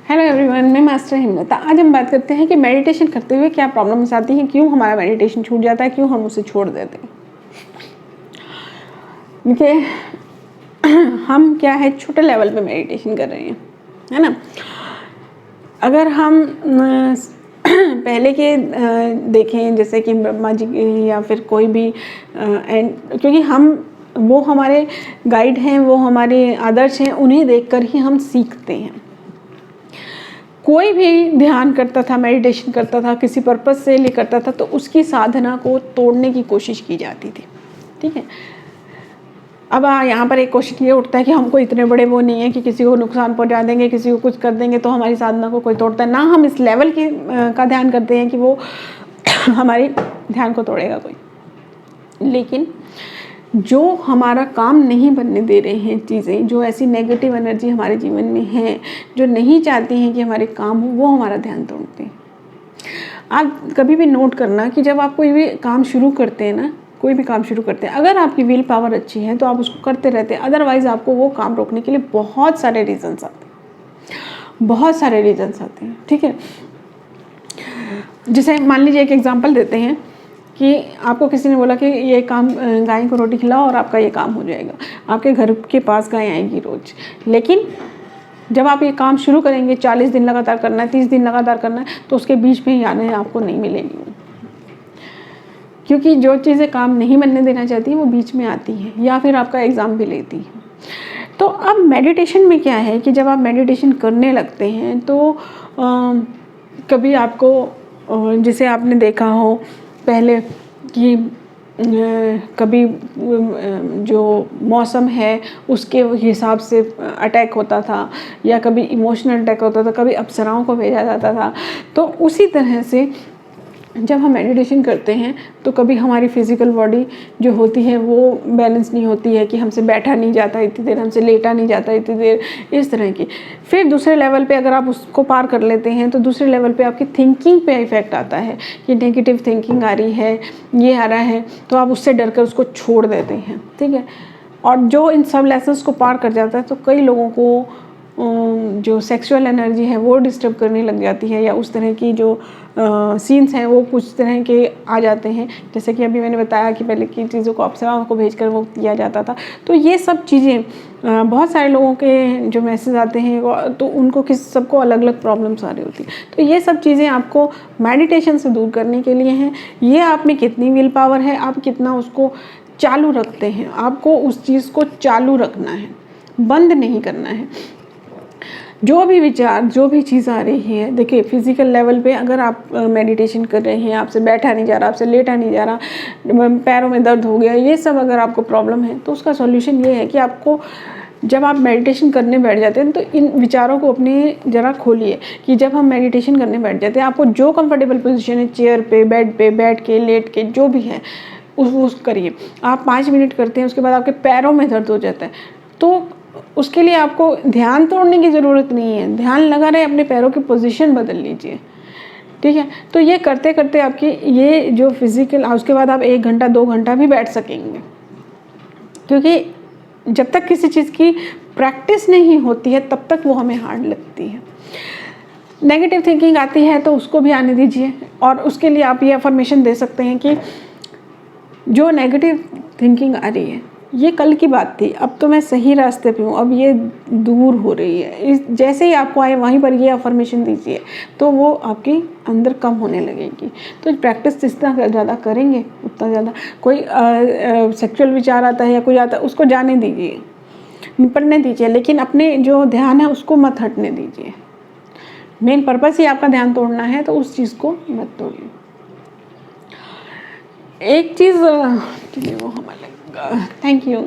Hello everyone, मैं master हिम्मत। आज हम बात करते हैं कि मेडिटेशन करते हुए क्या प्रॉब्लम्स आती हैं, क्यों हमारा मेडिटेशन छूट जाता है, क्यों हम उसे छोड़ देते हैं। देखिए, हम क्या है छोटे लेवल पे मेडिटेशन कर रहे हैं, है ना। अगर हम पहले के देखें, जैसे कि ब्रह्मा जी या फिर कोई भी क्योंकि हम वो हमारे गाइड हैं, वो हमारे आदर्श हैं, उन्हें देखकर ही हम सीखते हैं। कोई भी ध्यान करता था, मेडिटेशन करता था, किसी पर्पस से लिए करता था, तो उसकी साधना को तोड़ने की कोशिश की जाती थी। ठीक है। अब यहाँ पर एक क्वेश्चन ये उठता है कि हमको इतने बड़े वो नहीं है कि किसी को नुकसान पहुंचा देंगे, किसी को कुछ कर देंगे तो हमारी साधना को कोई तोड़ता है ना। हम इस लेवल की का ध्यान करते हैं कि वो हमारी ध्यान को तोड़ेगा कोई। लेकिन जो हमारा काम नहीं बनने दे रहे हैं चीज़ें, जो ऐसी नेगेटिव एनर्जी हमारे जीवन में है, जो नहीं चाहती हैं कि हमारे काम हो, वो हमारा ध्यान तोड़ते हैं। आप कभी भी नोट करना कि जब आप कोई भी काम शुरू करते हैं ना, कोई भी काम शुरू करते हैं, अगर आपकी विल पावर अच्छी है तो आप उसको करते रहते हैं। अदरवाइज़ आपको वो काम रोकने के लिए बहुत सारे रीजंस आते हैं, बहुत सारे रीजंस आते हैं। ठीक है। जैसे मान लीजिए एक एग्जांपल देते हैं कि आपको किसी ने बोला कि ये काम, गाय को रोटी खिलाओ और आपका ये काम हो जाएगा। आपके घर के पास गाय आएगी रोज। लेकिन जब आप ये काम शुरू करेंगे, 40 दिन लगातार करना है, 30 दिन लगातार करना है, तो उसके बीच में यादें आपको नहीं मिलेंगी। क्योंकि जो चीज़ें काम नहीं बनने देना चाहती वो बीच में आती हैं, या फिर आपका एग्ज़ाम भी लेती है। तो अब मेडिटेशन में क्या है कि जब आप मेडिटेशन करने लगते हैं तो कभी आपको, जैसे आपने देखा हो पहले कि कभी जो मौसम है उसके हिसाब से अटैक होता था, या कभी इमोशनल अटैक होता था, कभी अप्सराओं को भेजा जाता था। तो उसी तरह से जब हम मेडिटेशन करते हैं तो कभी हमारी फिज़िकल बॉडी जो होती है वो बैलेंस नहीं होती है कि हमसे बैठा नहीं जाता इतनी देर, हमसे लेटा नहीं जाता इतनी देर, इस तरह की। फिर दूसरे लेवल पे अगर आप उसको पार कर लेते हैं तो दूसरे लेवल पे आपकी थिंकिंग पे इफ़ेक्ट आता है कि नेगेटिव थिंकिंग आ रही है, ये आ रहा है, तो आप उससे डर कर उसको छोड़ देते हैं। ठीक है। और जो इन सब लेसन्स को पार कर जाता है तो कई लोगों को जो सेक्सुअल एनर्जी है वो डिस्टर्ब करने लग जाती है, या उस तरह की जो सीन्स हैं वो कुछ तरह के आ जाते हैं। जैसे कि अभी मैंने बताया कि पहले की चीज़ों को अप्सराओं को भेजकर वो किया जाता था। तो ये सब चीज़ें बहुत सारे लोगों के जो मैसेज आते हैं तो उनको सबको अलग अलग प्रॉब्लम्स आ रही होती है। तो ये सब चीज़ें आपको मेडिटेशन से दूर करने के लिए हैं। ये आप में कितनी विल पावर है, आप कितना उसको चालू रखते हैं। आपको उस चीज़ को चालू रखना है, बंद नहीं करना है। जो भी विचार, जो भी चीज़ आ रही है, देखिए फिज़िकल लेवल पे अगर आप मेडिटेशन कर रहे हैं, आपसे बैठा नहीं जा रहा, आपसे लेटा नहीं जा रहा, पैरों में दर्द हो गया, ये सब अगर आपको प्रॉब्लम है तो उसका सॉल्यूशन ये है कि आपको जब आप मेडिटेशन करने बैठ जाते हैं तो इन विचारों को अपने ज़रा खोलिए कि जब हम मेडिटेशन करने बैठ जाते हैं, आपको जो कंफर्टेबल पोजीशन है, चेयर पे, बेड पे, बैठ के, लेट के, जो भी है उस करिए। आप 5 मिनट करते हैं, उसके बाद आपके पैरों में दर्द हो जाता है, तो उसके लिए आपको ध्यान तोड़ने की ज़रूरत नहीं है। ध्यान लगा रहे, अपने पैरों की पोजीशन बदल लीजिए। ठीक है। तो ये करते करते आपकी ये जो फिज़िकल, उसके बाद आप 1 घंटा 2 घंटा भी बैठ सकेंगे। क्योंकि जब तक किसी चीज़ की प्रैक्टिस नहीं होती है तब तक वो हमें हार्ड लगती है। नेगेटिव थिंकिंग आती है तो उसको भी आने दीजिए, और उसके लिए आप ये अफर्मेशन दे सकते हैं कि जो नेगेटिव थिंकिंग आ रही है ये कल की बात थी, अब तो मैं सही रास्ते पे हूँ, अब ये दूर हो रही है। जैसे ही आपको आए वहीं पर ये अफर्मेशन दीजिए तो वो आपके अंदर कम होने लगेगी। तो प्रैक्टिस जितना ज़्यादा करेंगे उतना ज़्यादा। कोई सेक्सुअल विचार आता है या कोई आता है, उसको जाने दीजिए, निपटने दीजिए, लेकिन अपने जो ध्यान है उसको मत हटने दीजिए। मेन पर्पस ही आपका ध्यान तोड़ना है, तो उस चीज़ को मत तोड़िए। एक चीज़ वो हमें लगेगा। Thank you.